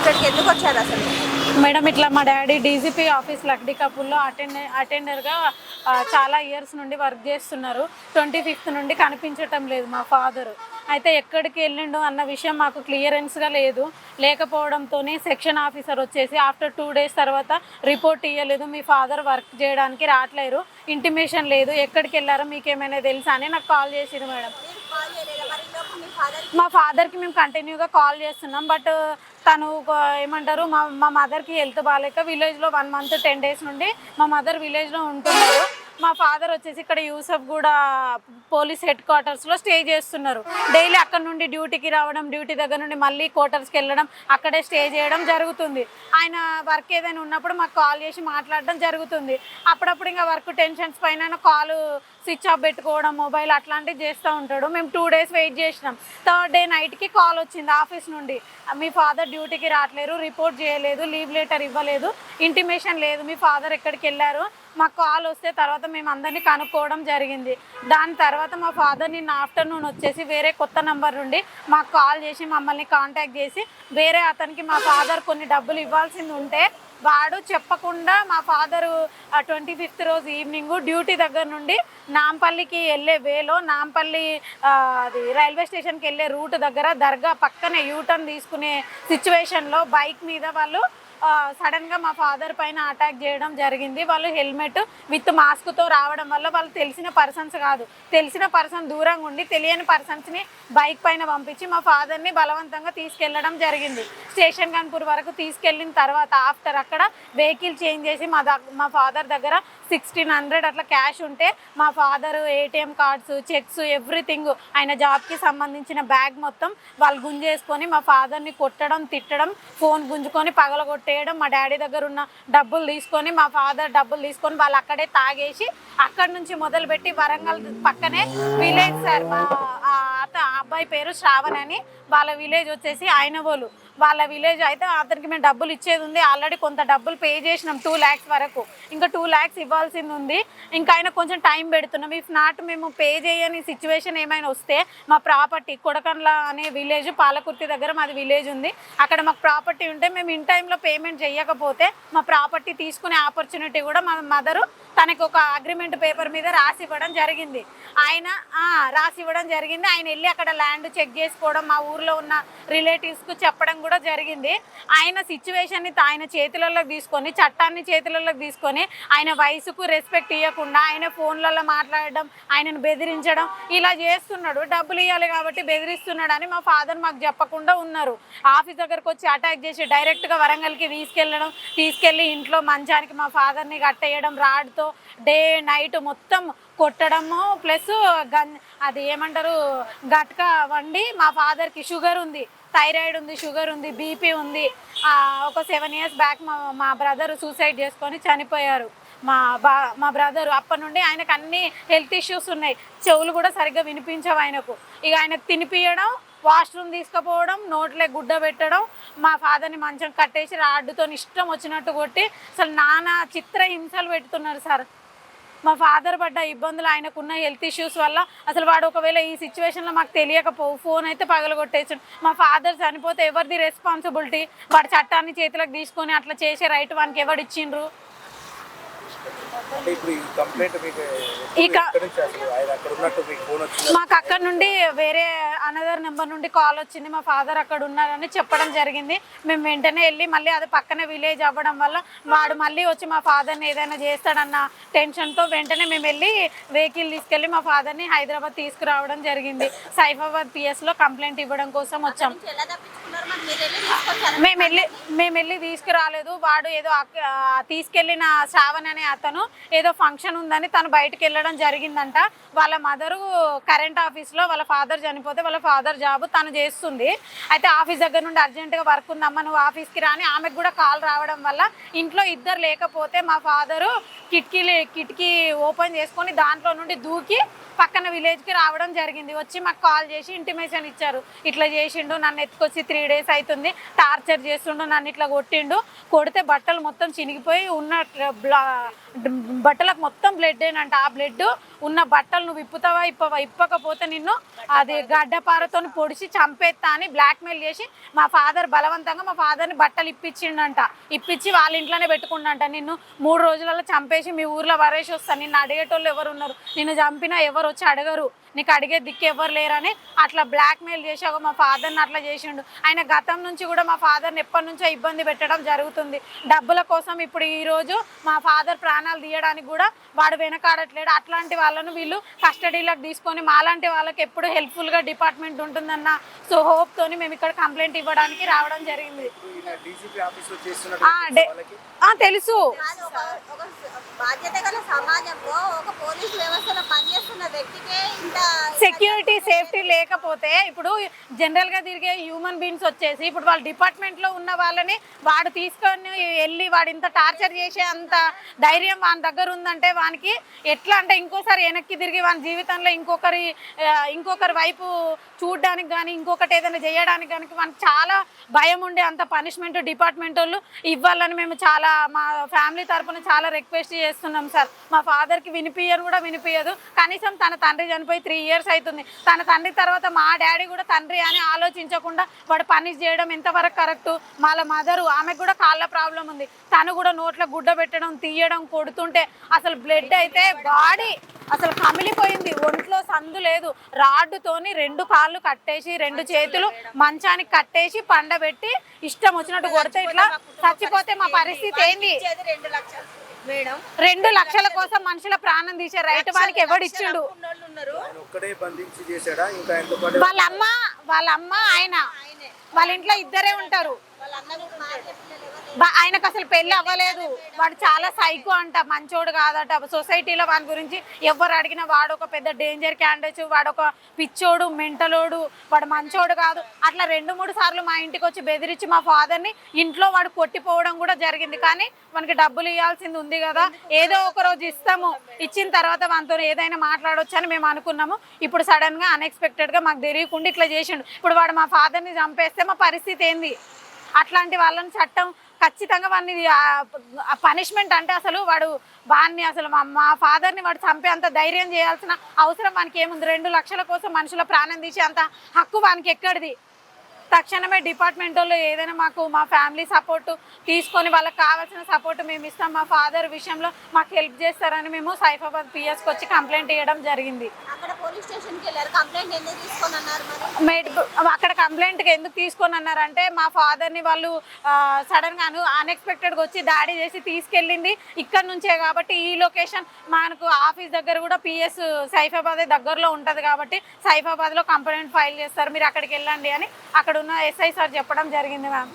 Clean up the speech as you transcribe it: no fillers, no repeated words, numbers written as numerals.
ఇక్కడికి ఎందుకు వచ్చారు అసలు? మేడం ఇట్లా మా డాడీ డీజీపీ ఆఫీస్ లక్డీ కపూర్లో అటెండర్గా చాలా ఇయర్స్ నుండి వర్క్ చేస్తున్నారు. 25th నుండి కనిపించటం లేదు మా ఫాదరు. అయితే ఎక్కడికి వెళ్ళిండు అన్న విషయం మాకు క్లియరెన్స్గా లేకపోవడంతో సెక్షన్ ఆఫీసర్ వచ్చేసి ఆఫ్టర్ 2 days తర్వాత రిపోర్ట్ ఇవ్వలేదు, మీ ఫాదర్ వర్క్ చేయడానికి రావట్లేరు, ఇంటిమేషన్ లేదు, ఎక్కడికి వెళ్ళారో మీకు ఏమైనా తెలుసా అని నాకు కాల్ చేసిరు మేడం. మా ఫాదర్కి మేము కంటిన్యూగా కాల్ చేస్తున్నాం. బట్ తను ఏమంటారు మా మదర్కి హెల్త్ బాగాలేక విలేజ్లో 1 month 10 days నుండి మా మదర్ విలేజ్లో ఉంటున్నారు. మా ఫాదర్ వచ్చేసి ఇక్కడ యూసఫ్ కూడా పోలీస్ హెడ్ క్వార్టర్స్లో స్టే చేస్తున్నారు. డైలీ అక్కడ నుండి డ్యూటీకి రావడం, డ్యూటీ దగ్గర నుండి మళ్ళీ క్వార్టర్స్కి వెళ్ళడం, అక్కడే స్టే చేయడం జరుగుతుంది. ఆయన వర్క్ ఏదైనా ఉన్నప్పుడు మాకు కాల్ చేసి మాట్లాడడం జరుగుతుంది. అప్పుడప్పుడు ఇంకా వర్క్ టెన్షన్స్ పైన కాల్ స్విచ్ ఆఫ్ పెట్టుకోవడం, మొబైల్ అట్లాంటివి చేస్తూ ఉంటాడు. మేము 2 days వెయిట్ చేసినాం. 3rd day నైట్కి కాల్ వచ్చింది ఆఫీస్ నుండి, మీ ఫాదర్ డ్యూటీకి రావట్లేరు, రిపోర్ట్ చేయలేదు, లీవ్ లెటర్ ఇవ్వలేదు, ఇంటిమేషన్ లేదు, మీ ఫాదర్ ఎక్కడికి వెళ్ళారు. మాకు కాల్ వస్తే తర్వాత మేము అందరినీ కనుక్కోవడం జరిగింది. దాని తర్వాత మా ఫాదర్ నిన్న ఆఫ్టర్నూన్ వచ్చేసి వేరే కొత్త నెంబర్ నుండి మాకు కాల్ చేసి మమ్మల్ని కాంటాక్ట్ చేసి వేరే అతనికి మా ఫాదర్ కొన్ని డబ్బులు ఇవ్వాల్సింది ఉంటే వాడు చెప్పకుండా మా ఫాదరు 25th రోజు ఈవినింగ్ డ్యూటీ దగ్గర నుండి నాంపల్లికి వెళ్ళే వేలో నాంపల్లి అది రైల్వే స్టేషన్కి వెళ్ళే రూట్ దగ్గర దర్గా పక్కనే యూటర్న్ తీసుకునే సిచ్యువేషన్లో బైక్ మీద వాళ్ళు సడన్గా మా ఫాదర్ పైన అటాక్ చేయడం జరిగింది. వాళ్ళు హెల్మెట్ విత్ మాస్క్తో రావడం వల్ల వాళ్ళు తెలిసిన పర్సన్స్ కాదు, తెలిసిన పర్సన్ దూరంగా ఉండి తెలియని పర్సన్స్ని బైక్ పైన పంపించి మా ఫాదర్ని బలవంతంగా తీసుకెళ్ళడం జరిగింది. స్టేషన్ గన్పూర్ వరకు తీసుకెళ్ళిన తర్వాత ఆఫ్టర్ అక్కడ వెహికల్ చేంజ్ చేసి మా ఫాదర్ దగ్గర 1600 అట్లా క్యాష్ ఉంటే మా father ATM cards, checks, everything ఆయన జాబ్కి సంబంధించిన బ్యాగ్ మొత్తం వాళ్ళు గుంజేసుకొని మా ఫాదర్ని కొట్టడం, తిట్టడం, ఫోన్ గుంజుకొని పగలగొట్టేయడం, మా డాడీ దగ్గర ఉన్న డబ్బులు తీసుకొని మా ఫాదర్ డబ్బులు తీసుకొని వాళ్ళు అక్కడే తాగేసి అక్కడి నుంచి మొదలుపెట్టి వరంగల్ పక్కనే విలేజ్ సార్, మా అబ్బాయి పేరు శ్రావణ్ అని, వాళ్ళ విలేజ్ వచ్చేసి ఆయనవోలు వాళ్ళ విలేజ్. అయితే అతనికి మేము డబ్బులు ఇచ్చేది ఉంది, ఆల్రెడీ కొంత డబ్బులు పే చేసినాం 2 lakhs వరకు, ఇంకా 2 lakhs ఇవ్వాల్సింది ఉంది. ఇంకా ఆయన కొంచెం టైం పెడుతున్నాం. ఇఫ్ నాట్ మేము పే చేయని సిచ్యువేషన్ ఏమైనా వస్తే మా ప్రాపర్టీ కొడకండ్ల అనే విలేజ్, పాలకుర్తి దగ్గర మాది విలేజ్ ఉంది, అక్కడ మాకు ప్రాపర్టీ ఉంటే మేము ఇన్ టైంలో పేమెంట్ చేయకపోతే మా ప్రాపర్టీ తీసుకునే ఆపర్చునిటీ కూడా మా మదరు తనకు ఒక అగ్రిమెంట్ పేపర్ మీద రాసి ఇవ్వడం జరిగింది. ఆయన వెళ్ళి అక్కడ ల్యాండ్ చెక్ చేసుకోవడం, మా ఊర్లో ఉన్న రిలేటివ్స్కు చెప్పడం కూడా జరిగింది. ఆయన సిచ్యువేషన్ని ఆయన చేతులలోకి తీసుకొని, చట్టాన్ని చేతులలోకి తీసుకొని ఆయన వయసుకు రెస్పెక్ట్ ఇవ్వకుండా ఆయన ఫోన్లలో మాట్లాడడం, ఆయనను బెదిరించడం ఇలా చేస్తున్నాడు. డబ్బులు ఇవ్వాలి కాబట్టి బెదిరిస్తున్నాడు అని మా ఫాదర్ మాకు చెప్పకుండా ఉన్నారు. ఆఫీస్ దగ్గరకు వచ్చి అటాక్ చేసి డైరెక్ట్గా వరంగల్కి తీసుకెళ్ళి ఇంట్లో మంచానికి మా ఫాదర్ని కట్టేయడం, రాడ్తో డే నైట్ మొత్తం కొట్టడము, ప్లస్ అది ఏమంటారు గట్కా వండి, మా ఫాదర్కి షుగర్ ఉంది, థైరాయిడ్ ఉంది, షుగర్ ఉంది, బీపీ ఉంది. ఒక 7 years బ్యాక్ మా బ్రదర్ సూసైడ్ చేసుకొని చనిపోయారు. మా బ్రదరు అప్పటి నుండి ఆయనకు అన్ని హెల్త్ ఇష్యూస్ ఉన్నాయి, చెవులు కూడా సరిగ్గా వినిపించవు ఆయనకు. ఇక ఆయనకు తినిపియడం, వాష్రూమ్ తీసుకుపోవడం, నోట్లే గుడ్డ పెట్టడం, మా ఫాదర్ని మంచం కట్టేసి రాడ్డుతో ఇష్టం వచ్చినట్టు కొట్టి అసలు నానా చిత్ర హింసలు పెడుతున్నారు సార్. మా ఫాదర్ పడ్డ ఇబ్బందులు, ఆయనకున్న హెల్త్ ఇష్యూస్ వల్ల అసలు వాడు ఒకవేళ ఈ సిచ్యువేషన్లో మాకు తెలియకపోవు, ఫోన్ అయితే పగలగొట్టేసాడు. మా ఫాదర్ చనిపోతే ఎవరిది రెస్పాన్సిబిలిటీ? వాడు చట్టాన్ని చేతులకు తీసుకొని అట్లా చేసే రైట్ వానికి ఎవడు ఇచ్చిండ్రు? మాకు అక్కడ నుండి వేరే అనదర్ నెంబర్ నుండి కాల్ వచ్చింది, మా ఫాదర్ అక్కడ ఉన్నారని చెప్పడం జరిగింది. మేము వెంటనే వెళ్ళి మళ్ళీ అది పక్కనే విలేజ్ అవ్వడం వల్ల వాడు మళ్ళీ వచ్చి మా ఫాదర్ని ఏదైనా చేస్తాడన్న టెన్షన్తో వెంటనే మేము వెళ్ళి వెహికల్ తీసుకెళ్ళి మా ఫాదర్ని హైదరాబాద్ తీసుకురావడం జరిగింది. సైఫాబాద్ పిఎస్లో కంప్లైంట్ ఇవ్వడం కోసం వచ్చాం. మేము వెళ్ళి తీసుకురాలేదు. వాడు ఏదో తీసుకెళ్ళిన శ్రావణ్ అనే అతను ఏదో ఫంక్షన్ ఉందని తను బయటకు వెళ్ళడం జరిగిందంట. వాళ్ళ మదరు కరెంట్ ఆఫీస్లో వాళ్ళ ఫాదర్ చనిపోతే వాళ్ళ ఫాదర్ జాబ్ తను చేస్తుంది. అయితే ఆఫీస్ దగ్గర నుండి అర్జెంటుగా వర్క్ ఉందమ్మా నువ్వు ఆఫీస్కి రాని ఆమెకు కూడా కాల్ రావడం వల్ల ఇంట్లో ఇద్దరు లేకపోతే మా ఫాదరు కిటికీ ఓపెన్ చేసుకొని దాంట్లో నుండి దూకి పక్కన విలేజ్కి రావడం జరిగింది. వచ్చి మాకు కాల్ చేసి ఇంటిమేషన్ ఇచ్చారు, ఇట్లా చేసిండు, నన్ను ఎత్తుకొచ్చి 3 డేస్ అవుతుంది టార్చర్ చేస్తుండు, నన్ను ఇట్లా కొడితే బట్టలు మొత్తం చినిగిపోయి ఉన్న బట్టలకు మొత్తం బ్లడ్ ఏనంట. ఆ బ్లడ్ ఉన్న బట్టలు నువ్వు ఇప్పకపోతే నిన్ను అది గడ్డపారతో పొడిచి చంపేస్తా అని బ్లాక్మెయిల్ చేసి మా ఫాదర్ బలవంతంగా మా ఫాదర్ని బట్టలు ఇప్పించి వాళ్ళ ఇంట్లోనే పెట్టుకుండంట. నిన్ను 3 రోజులలో చంపేసి మీ ఊర్లో వరేసి వస్తాను, నిన్ను అడిగేటోళ్ళు ఎవరు ఉన్నారు, నిన్ను చంపినా ఎవరు వచ్చి అడగరు, నీకు అడిగే దిక్కు ఎవరు లేరని అట్లా బ్లాక్మెయిల్ చేసి మా ఫాదర్ని అట్లా చేసిండు. ఆయన గతం నుంచి కూడా మా ఫాదర్ని ఎప్పటి నుంచో ఇబ్బంది పెట్టడం జరుగుతుంది డబ్బుల కోసం. ఇప్పుడు ఈరోజు మా ఫాదర్ ప్రాణాలు తీయడానికి కూడా వాడు వెనకాడట్లేడు. అట్లాంటి వాళ్ళను వీళ్ళు కస్టడీలోకి తీసుకొని మాలాంటి వాళ్ళకి ఎప్పుడు హెల్ప్ఫుల్గా డిపార్ట్మెంట్ ఉంటుందన్న హోప్తోని మేము ఇక్కడ కంప్లైంట్ ఇవ్వడానికి రావడం జరిగింది. తెలుసు. సెక్యూరిటీ సేఫ్టీ లేకపోతే ఇప్పుడు జనరల్గా తిరిగే హ్యూమన్ బీయింగ్స్ వచ్చేసి ఇప్పుడు వాళ్ళ డిపార్ట్మెంట్లో ఉన్న వాళ్ళని వాడు తీసుకొని వెళ్ళి వాడు ఇంత టార్చర్ చేసే అంత ధైర్యం వాని దగ్గర ఉందంటే వానికి ఎట్లా అంటే ఇంకోసారి వెనక్కి తిరిగి వాని జీవితంలో ఇంకొకరి వైపు చూడడానికి కానీ ఇంకొకటి ఏదైనా చేయడానికి కానీ మనకు చాలా భయం ఉండే అంత పనిష్మెంట్ డిపార్ట్మెంట్ వాళ్ళు ఇవ్వాలని మేము చాలా మా ఫ్యామిలీ తరఫున చాలా రిక్వెస్ట్ చేస్తున్నాం సార్. మా ఫాదర్కి వినిపించదు. కనీసం తన తండ్రి చనిపోయి 3 years అవుతుంది. తన తండ్రి తర్వాత మా డాడీ కూడా తండ్రి అని ఆలోచించకుండా వాడు పనిష్ చేయడం ఎంతవరకు కరెక్టు. వాళ్ళ మదరు ఆమెకు కూడా కాళ్ళ ప్రాబ్లం ఉంది, తను కూడా నోట్లో గుడ్డ పెట్టడం తీయడం కొడుతుంటే అసలు బ్లడ్ అయితే బాడీ అసలు కమిలిపోయింది, ఒంట్లో సందు లేదు. రాడ్డుతోని 2 కాళ్ళు కట్టేసి 2 చేతులు మంచానికి కట్టేసి పండబెట్టి ఇష్టం వచ్చినట్టు కొడితే ఇట్లా చచ్చిపోతే మా పరిస్థితి ఏంది? 2 లక్షల కోసం మనుషుల ప్రాణం తీసే రైట్ వానికి ఎవడిచ్చిండు? వాళ్ళ అమ్మ ఆయన వాళ్ళ ఇంట్లో ఇద్దరే ఉంటారు. ఆయనకు అసలు పెళ్లి అవ్వలేదు. వాడు చాలా సైకో అంట, మంచోడు కాదట. సొసైటీలో వాని గురించి ఎవరు అడిగినా వాడు ఒక పెద్ద డేంజర్ క్యాండిడేట్, వాడు ఒక పిచ్చోడు, మెంటలోడు, వాడు మంచోడు కాదు. అట్లా 2-3 సార్లు మా ఇంటికి వచ్చి బెదిరించి మా ఫాదర్ని ఇంట్లో వాడు కొట్టిపోవడం కూడా జరిగింది. కానీ మనకి డబ్బులు ఇవ్వాల్సింది ఉంది కదా, ఏదో ఒక రోజు ఇస్తాము, ఇచ్చిన తర్వాత మనతో ఏదైనా మాట్లాడవచ్చు అని మేము అనుకున్నాము. ఇప్పుడు సడన్గా అన్ఎక్స్పెక్టెడ్గా మాకు తెలియకుండా ఇట్లా చేసిండు. ఇప్పుడు వాడు మా ఫాదర్ని చంపేస్తే మా పరిస్థితి ఏంది? అట్లాంటి వాళ్ళని చట్టం ఖచ్చితంగా వాడిని పనిష్మెంట్ అంటే అసలు వాడిని అసలు మా ఫాదర్ని వాడు చంపే అంత ధైర్యం చేయాల్సిన అవసరం వానికి ఏముంది? 2 లక్షల కోసం మనుషుల ప్రాణం తీసే అంత హక్కు వానికి ఎక్కడిది? తక్షణమే డిపార్ట్మెంట్ వాళ్ళు ఏదైనా మా ఫ్యామిలీ సపోర్టు తీసుకొని వాళ్ళకి కావాల్సిన సపోర్టు మేము ఇస్తాం, మా ఫాదర్ విషయంలో మాకు హెల్ప్ చేస్తారని మేము సైఫాబాద్ పిఎస్కి వచ్చి కంప్లైంట్ ఇవ్వడం జరిగింది. అక్కడ కంప్లైంట్కి ఎందుకు తీసుకొని అన్నారంటే మా ఫాదర్ని వాళ్ళు సడన్గా అన్ఎక్స్పెక్టెడ్గా వచ్చి దాడి చేసి తీసుకెళ్ళింది ఇక్కడ నుంచే కాబట్టి ఈ లొకేషన్ మనకు ఆఫీస్ దగ్గర కూడా పిఎస్ సైఫాబాద్ దగ్గరలో ఉంటుంది కాబట్టి సైఫాబాద్లో కంప్లైంట్ ఫైల్ చేస్తారు, మీరు అక్కడికి వెళ్ళండి అని అక్కడ ఉన్న ఎస్ఐ సార్ చెప్పడం జరిగింది మ్యామ్.